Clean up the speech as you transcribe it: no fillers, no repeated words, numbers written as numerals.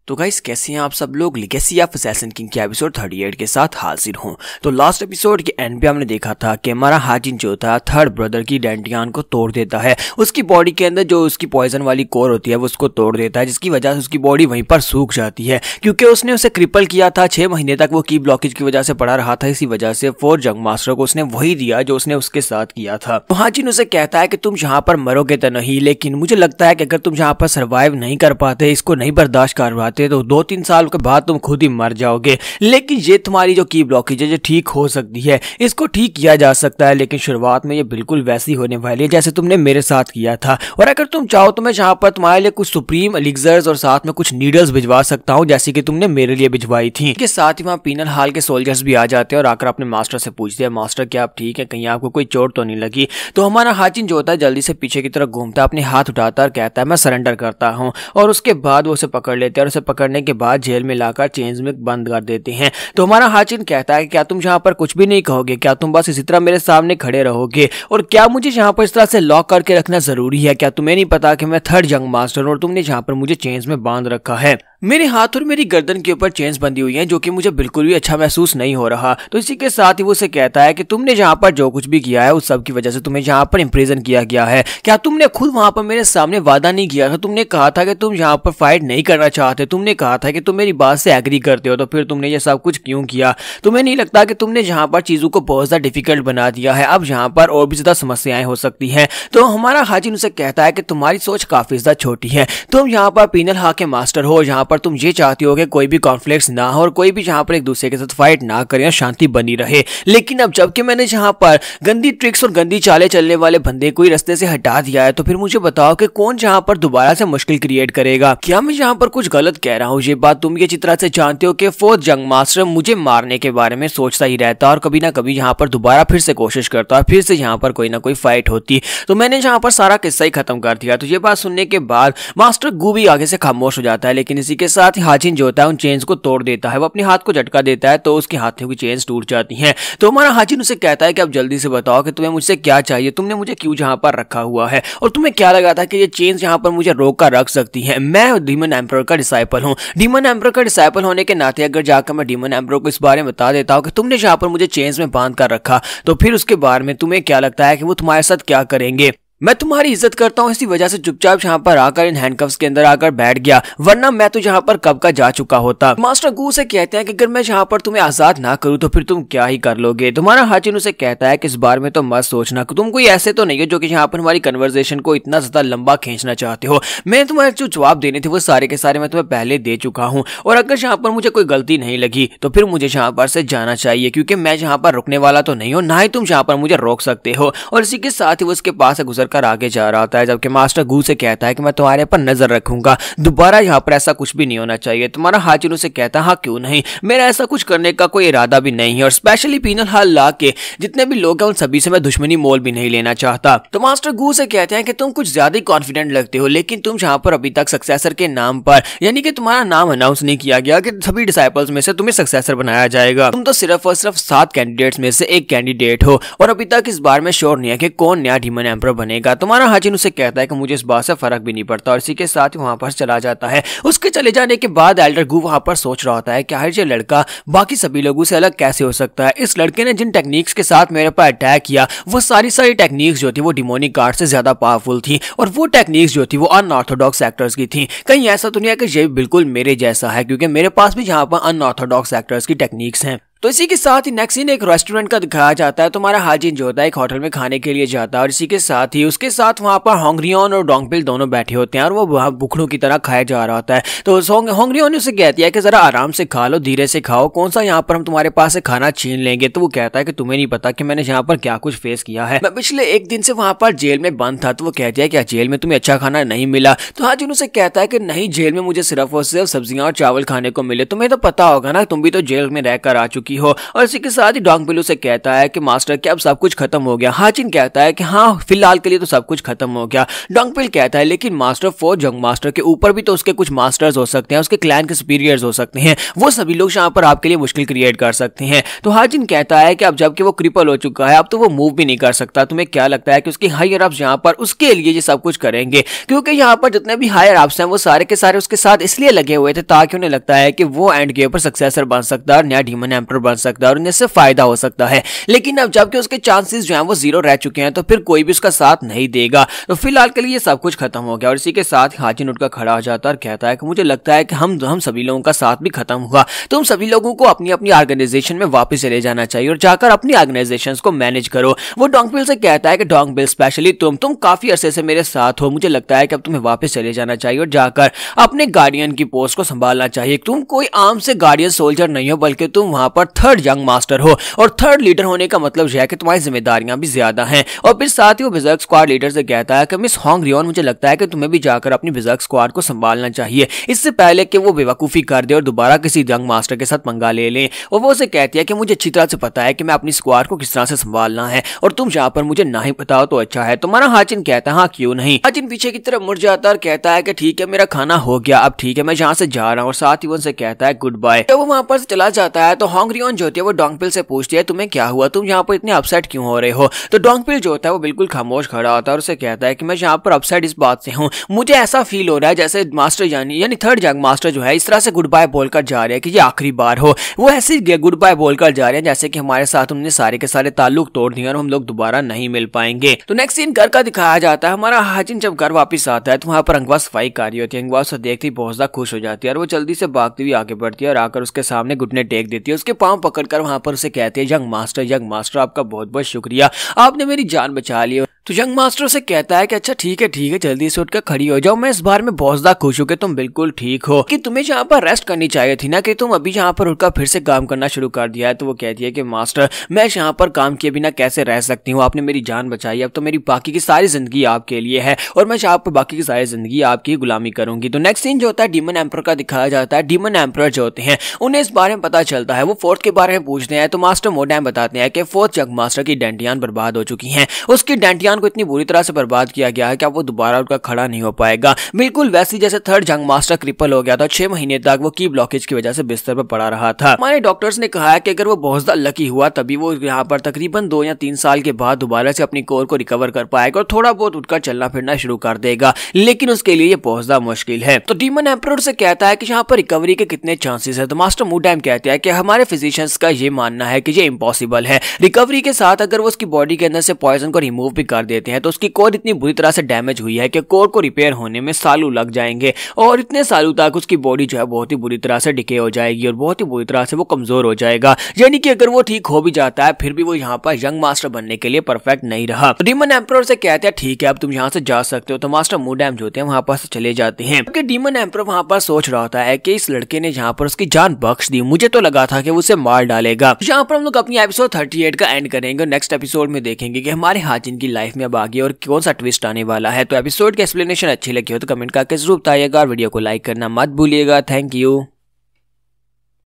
तो गाइस कैसे हैं आप सब लोग। लीगेसी ऑफ असैसिन किंग के एपिसोड 38 के साथ हाजिर हूं। तो लास्ट एपिसोड के एंड पे हमने देखा था कि हमारा हाजिन जो था थर्ड ब्रदर की डेंटियान को तोड़ देता है। उसकी बॉडी के अंदर जो उसकी पॉइजन वाली कोर होती है वो उसको तोड़ देता है, जिसकी वजह से उसकी बॉडी वहीं पर सूख जाती है क्योंकि उसने उसे क्रिपल किया था। 6 महीने तक वो की ब्लॉकेज की वजह से पड़ा रहा था। इसी वजह से 4 जंग मास्टर को उसने वही दिया जो उसने उसके साथ किया था। तो हाजिन उसे कहता है कि तुम यहाँ पर मरोगे तो नहीं, लेकिन मुझे लगता है कि अगर तुम यहाँ पर सर्वाइव नहीं कर पाते, इसको नहीं बर्दाश्त कर पाते, तो 2-3 साल के बाद तुम खुद ही मर जाओगे। लेकिन ये तुम्हारी जो की ब्लॉकेज है जो ठीक हो सकती है, इसको ठीक किया जा सकता है, लेकिन शुरुआत में ये बिल्कुल वैसी होने वाली है जैसे तुमने मेरे साथ किया था। और अगर तुम चाहो तो मैं यहाँ पर तुम्हारे लिए कुछ सुप्रीम एलिक्सर्स और साथ में कुछ नीडल्स भिजवा सकता हूँ, जैसे कि तुमने मेरे लिए भिजवाई थी। के साथ ही वहाँ पीनल हॉल के सोल्जर्स भी आ जाते हैं और आकर अपने मास्टर से पूछते हैं, मास्टर क्या आप ठीक है, कहीं आपको कोई चोट तो नहीं लगी। तो हमारा हाजिन जो होता है जल्दी से पीछे की तरफ घूमता है, अपने हाथ उठाता और कहता है मैं सरेंडर करता हूँ। और उसके बाद वो उसे पकड़ लेते हैं और उसे पकड़ने के बाद जेल में लाकर चेंज में बंद कर देते हैं। तो हमारा हाजिन कहता है कि क्या तुम यहाँ पर कुछ भी नहीं कहोगे, क्या तुम बस इसी तरह मेरे सामने खड़े रहोगे, और क्या मुझे यहाँ पर इस तरह से लॉक करके रखना जरूरी है? क्या तुम्हें नहीं पता कि मैं थर्ड जंग मास्टर हूँ और तुमने यहाँ पर मुझे चेंज में बांध रखा है? मेरे हाथ और मेरी गर्दन के ऊपर चेन्स बंधी हुई हैं, जो कि मुझे बिल्कुल भी अच्छा महसूस नहीं हो रहा। तो इसी के साथ ही वो उसे कहता है कि तुमने जहाँ पर जो कुछ भी किया है उस सब की वजह से तुम्हें यहाँ पर इंप्रिजन किया गया है। क्या तुमने खुद वहां पर मेरे सामने वादा नहीं किया था? तुमने कहा था कि तुम यहाँ पर फाइट नहीं करना चाहते, तुमने कहा था कि तुम मेरी बात से एग्री करते हो, तो फिर तुमने ये सब कुछ क्यों किया? तुम्हें नहीं लगता कि तुमने यहाँ पर चीजों को बहुत ज्यादा डिफिकल्ट बना दिया है? अब यहाँ पर और भी ज्यादा समस्याएं हो सकती हैं। तो हमारा हाजिन उसे कहता है कि तुम्हारी सोच काफी ज्यादा छोटी है। तुम यहाँ पर पीनल हॉल के मास्टर हो, यहाँ पर तुम ये चाहती हो कि कोई भी कॉन्फ्लिक्ट्स ना हो और कोई भी यहाँ पर एक दूसरे के साथ फाइट ना करें और शांति बनी रहे। लेकिन अब जबकि मैंने यहाँ पर गंदी ट्रिक्स और गंदी चालें चलने वाले बंदे को ही रास्ते से हटा दिया है, तो फिर मुझे बताओ कि कौन यहाँ पर दोबारा से मुश्किल क्रिएट करेगा? क्या मैं यहाँ पर कुछ गलत कह रहा हूँ? ये बात तुम ये अच्छी तरह से जानते हो कि फोर्थ जंग मास्टर मुझे मारने के बारे में सोचता ही रहता और कभी ना कभी यहाँ पर दोबारा फिर से कोशिश करता और फिर से यहाँ पर कोई ना कोई फाइट होती। तो मैंने यहाँ पर सारा किस्सा ही खत्म कर दिया। तो ये बात सुनने के बाद मास्टर गू भी आगे से खामोश हो जाता है, लेकिन इसी के साथ ही हाजिन जो होता है उन चेन्स को तोड़ देता है। वो अपने हाथ को झटका देता है तो उसके हाथों की चेन्स टूट जाती हैं। तो हमारा हाजिन उसे कहता है कि अब जल्दी से बताओ कि तुम्हें मुझसे क्या चाहिए, तुमने मुझे क्यों यहाँ पर रखा हुआ है, और तुम्हें क्या लगा था कि ये चेन्स यहाँ पर मुझे रोक कर रख सकती है? मैं डीमन एम्परर का डिसाइपल हूँ। डीमन एम्परर का डिसाइपल होने के नाते अगर जाकर मैं डीमन एम्परर को इस बारे में बता देता हूँ कि तुमने यहाँ पर मुझे चेन्स में बांध कर रखा, तो फिर उसके बारे में तुम्हें क्या लगता है कि वो तुम्हारे साथ क्या करेंगे? मैं तुम्हारी इज्जत करता हूँ, इसी वजह से चुपचाप यहाँ पर आकर इन हैंडकफ्स के अंदर आकर बैठ गया, वरना मैं तो यहाँ पर कब का जा चुका होता। मास्टर गू से कहते हैं कि अगर मैं यहाँ पर तुम्हें आजाद ना करूँ तो फिर तुम क्या ही कर लोगे? तुम्हारा हाजिन उसे कहता है कि इस बारे में तो मत सोचना, तुम कोई ऐसे तो नहीं हो जो कि यहाँ पर हमारी कन्वर्सेशन को इतना ज्यादा लंबा खींचना चाहते हो। मैं तुम्हारे जो जवाब देने थे वो सारे के सारे मैं तुम्हें पहले दे चुका हूँ, और अगर यहाँ पर मुझे कोई गलती नहीं लगी तो फिर मुझे यहाँ पर से जाना चाहिए, क्योंकि मैं यहाँ पर रुकने वाला तो नहीं हूँ, ना ही तुम यहाँ पर मुझे रोक सकते हो। और इसी के साथ ही वो उसके पास से गुजर कर आगे जा रहा है, जबकि मास्टर गू से कहता है कि मैं तुम्हारे पर नजर रखूंगा, दोबारा यहाँ पर ऐसा कुछ भी नहीं होना चाहिए। तुम्हारा हाजिन उसे कहता है हाँ क्यों नहीं, मेरा ऐसा कुछ करने का कोई इरादा भी नहीं है, और स्पेशली पीनल हॉल ला के जितने भी लोग हैं उन सभी से मैं दुश्मनी मोल भी नहीं लेना चाहता। तो मास्टर गू से कहते हैं कि तुम कुछ ज्यादा ही कॉन्फिडेंट लगते हो, लेकिन तुम यहाँ पर अभी तक सक्सेसर के नाम पर, यानी कि तुम्हारा नाम अनाउंस नहीं किया गया कि सभी डिसाइपल्स में से तुम्हें सक्सेसर बनाया जाएगा। तुम तो सिर्फ और सिर्फ 7 कैंडिडेट्स में से एक कैंडिडेट हो, और अभी तक इस बार में श्योर नहीं है कि कौन नया डीमन एम्परर बनेगा। तुम्हारा हाजिन उसे कहता है कि मुझे इस बात से फर्क भी नहीं पड़ता, और इसी के साथ ही वहां पर चला जाता है। उसके चले जाने के बाद एल्डर गू वहां पर सोच रहा होता है कि हर ये लड़का बाकी सभी लोगों से अलग कैसे हो सकता है? इस लड़के ने जिन टेक्निक्स के साथ मेरे पर अटैक किया वो सारी टेक्निक्स जो थी वो डिमोनिक आर्ट से ज्यादा पावरफुल थी, और वो टेक्निक्स जो थी वो अनऑर्थोडॉक्स एक्टर्स की थी। कहीं ऐसा तो नहीं है कि ये बिल्कुल मेरे जैसा है, क्योंकि मेरे पास भी यहाँ पर अनऑर्थोडॉक्स एक्टर्स की टेक्निक्स हैं। तो इसी के साथ ही नेक्स्ट सीन एक रेस्टोरेंट का दिखाया जाता है। तुम्हारा हाजिन जो होता है एक होटल में खाने के लिए जाता है, और इसी के साथ ही उसके साथ वहां पर होंगरियन और डोंगपिल दोनों बैठे होते हैं, और वो वहां भुखड़ों की तरह खाया जा रहा होता है। तो होंगरियन उसे कहती है कि जरा आराम से खा लो, धीरे से खाओ, कौन सा यहाँ पर हम तुम्हारे पास से खाना छीन लेंगे। तो वो कहता है कि तुम्हें नहीं पता कि मैंने यहाँ पर क्या कुछ फेस किया है, मैं पिछले 1 दिन से वहां पर जेल में बंद था। तो वो कहती है क्या जेल में तुम्हें अच्छा खाना नहीं मिला? तो हाजिन उसे कहता है कि नहीं, जेल में मुझे सिर्फ और सिर्फ सब्जियां और चावल खाने को मिले। तुम्हें तो पता होगा ना, तुम भी तो जेल में रहकर आ चुकी चुकी हो। और इसी के साथ ही डोंगपिल से कहता है कि मास्टर क्या अब सब कुछ खत्म हो गया। हाजिन कहता है कि हाँ फिलहाल के लिए तो सब कुछ खत्म हो गया। डोंगपिल कहता है लेकिन मास्टर फोर्थ जंग मास्टर के ऊपर भी तो उसके कुछ मास्टर्स हो सकते हैं, उसके क्लैन के सुपीरियर्स हो सकते हैं, वो सभी लोग यहाँ पर आपके लिए मुश्किल क्रिएट कर सकते हैं। तो हाजिन कहता है कि अब जबकि वो क्रिपल हो चुका है अब तो वो मूव भी नहीं कर सकता। तुम्हें क्या लगता है कि उसके हायर अप्स यहाँ पर उसके लिए ये सब कुछ करेंगे? क्योंकि यहाँ पर जितने भी हायर अप्स हैं वो सारे के सारे उसके साथ इसलिए लगे हुए थे ताकि उन्हें लगता है कि वो एंड गेम पर सक्सेसर बन सकता है और नया डीमन एम्परर बन सकता है और उन्हें इससे फायदा हो सकता है। लेकिन अब जबकि उसके चांसेस जो हैं वो 0 रह चुके हैं तो फिर कोई भी उसका साथ नहीं देगा। तो फिलहाल के लिए सब कुछ खत्म हो गया। और इसी के साथ हाजिन उठकर खड़ा हो जाता है और कहता है कि मुझे लगता है कि हम सभी लोगों का साथ भी खत्म हुआ। तुम सभी लोगों को अपनी अपनी ऑर्गेनाइजेशन में वापस चले जाना चाहिए और जाकर अपनी ऑर्गेनाइजेशंस को मैनेज करो। वो डोंगपिल से कहता है कि डोंगपिल स्पेशली तुम काफी अरसे से मेरे साथ हो, मुझे लगता है कि अब तुम्हें वापस चले जाना चाहिए और जाकर अपने गार्डियन की पोस्ट को संभालना चाहिए। तुम कोई आम से गार्डियन सोल्जर नहीं हो बल्कि तुम वहां पर थर्ड यंग मास्टर हो और थर्ड लीडर होने का मतलब यह है कि तुम्हारी जिम्मेदारियां भी ज्यादा हैं। और फिर साथ ही वो बिजर्क स्क्वाड लीडर से कहता है कि मिस होंग रियोन मुझे लगता है कि तुम्हें भी जाकर अपनी बिजर्क स्क्वाड को संभालना चाहिए इससे पहले कि वो बेवकूफी कर दे और दोबारा किसी यंग मास्टर के साथ पंगा ले लें। और वो उसे कहती है कि मुझे अच्छी तरह से पता है कि मैं अपनी स्क्वाड को किस तरह से संभालना है और तुम यहाँ पर मुझे नहीं बताओ तो अच्छा है। तुम्हारा हाजिन कहता है हाँ क्यों नहीं। हाजिन पीछे की तरफ मुड़ जाता है और कहता है कि ठीक है मेरा खाना हो गया, अब ठीक है मैं यहाँ से जा रहा हूँ। और साथ ही वो उनसे कहता है गुड बाय। जब वो वहां पर से चला जाता है तो होंग रियोन जो होती है वो डोंगपिल से पूछती है तुम्हें क्या हुआ, तुम यहाँ पर इतने अपसेट क्यों हो रहे हो? तो डोंगपिल जो होता है वो बिल्कुल खामोश खड़ा होता है और उसे कहता है कि मैं यहाँ पर अपसेट इस बात से हूँ, मुझे ऐसा फील हो रहा है जैसे मास्टर यानी थर्ड यंग मास्टर जो है इस तरह से गुड बाय बोलकर जा रहे हैं कि ये आखिरी बार हो। वो ऐसे गुड बाय बोलकर जा रहे हैं जैसे कि हमारे साथ उन्होंने सारे के सारे ताल्लुक तोड़ दिए और हम लोग दोबारा नहीं मिल पाएंगे। तो नेक्स्ट सीन घर का दिखाया जाता है। हमारा हाजिन जब घर वापस आता है तो वहां पर अंगवा सफाई कार्य होती है। अंगवा उसे देखते ही बहुत ज्यादा खुश हो जाती है और वो जल्दी से भागती हुई आगे बढ़ती है और आकर उसके सामने घुटने टेक देती है। उसके पांव पकड़कर वहां पर उसे कहती है यंग मास्टर आपका बहुत बहुत शुक्रिया, आपने मेरी जान बचा ली। तो यंग मास्टर से कहता है कि अच्छा ठीक है जल्दी से उठकर खड़ी हो जाओ, मैं इस बार में बहुत ज्यादा खुश हूं कि तुम बिल्कुल ठीक हो, कि तुम्हें यहाँ पर रेस्ट करनी चाहिए थी ना कि तुम अभी यहाँ पर उठकर फिर से काम करना शुरू कर दिया है। तो वो कहती है कि मास्टर मैं यहाँ पर काम किए बिना कैसे रह सकती हूँ, आपने मेरी जान बचाई, अब तो मेरी बाकी की सारी जिंदगी आपके लिए है और मैं यहाँ पर बाकी की सारी जिंदगी आपकी गुलामी करूंगी। तो नेक्स्ट सीन जो होता है डीमन एम्परर का दिखाया जाता है। डीमन एम्परर जो होते हैं उन्हें इस बारे में पता चलता है, वो फोर्थ के बारे में पूछते हैं तो मास्टर मोडैम बताते हैं कि फोर्थ यंग मास्टर की डेंटियान बर्बाद हो चुकी है, उसकी डेंटियान को इतनी बुरी तरह से बर्बाद किया गया है कि अब वो दोबारा उठकर खड़ा नहीं हो पाएगा, बिल्कुल वैसे जैसे थर्ड यंग मास्टर क्रिपल हो गया था। 6 महीने तक वो की ब्लॉकेज की वजह से बिस्तर पर पड़ा रहा था। हमारे डॉक्टर्स ने कहा है कि अगर वो बहुत ज्यादा लकी हुआ तभी वो यहाँ पर तकरीबन 2 या 3 साल के बाद दोबारा से अपनी कोर को रिकवर कर पाएगा और थोड़ा बहुत उठकर चलना फिरना शुरू कर देगा, लेकिन उसके लिए ये बहुत ज्यादा मुश्किल है। तो डीमन एम्परर से कहता है कि यहाँ पर रिकवरी के कितने चांसेस है। तो मास्टर मोडैम कहते हैं कि हमारे फिजिशियंस का ये मानना है कि ये इम्पॉसिबल है। रिकवरी के साथ अगर वो उसकी बॉडी के अंदर से पॉइजन को रिमूव भी कर देते हैं तो उसकी कोर इतनी बुरी तरह से डैमेज हुई है कि कोर को रिपेयर होने में सालों लग जाएंगे और इतने सालों तक उसकी बॉडी जो है बहुत ही बुरी तरह से डिके हो जाएगी और बहुत ही बुरी तरह से वो कमजोर हो जाएगा। यानी कि अगर वो ठीक हो भी जाता है फिर भी वो यहाँ पर यंग मास्टर बनने के लिए परफेक्ट नहीं रहा। डीमन एम्परर से कहते हैं ठीक है अब तुम यहाँ से जा सकते हो। तो मास्टर मोडैम जो होते हैं वहां पर से चले जाते हैं क्योंकि डीमन एम्परर वहां पर सोच रहा होता है कि इस लड़के ने यहाँ पर उसकी जान बख्श दी, मुझे तो लगा था कि वो उसे मार डालेगा। यहाँ पर हम लोग अपनी एपिसोड 38 का एंड करेंगे और नेक्स्ट एपिसोड में देखेंगे कि हमारे हाजिन की लाइफ में अब आगे और कौन सा ट्विस्ट आने वाला है। तो एपिसोड की एक्सप्लेनेशन अच्छी लगी हो तो कमेंट करके जरूर बताइएगा और वीडियो को लाइक करना मत भूलिएगा। Thank you.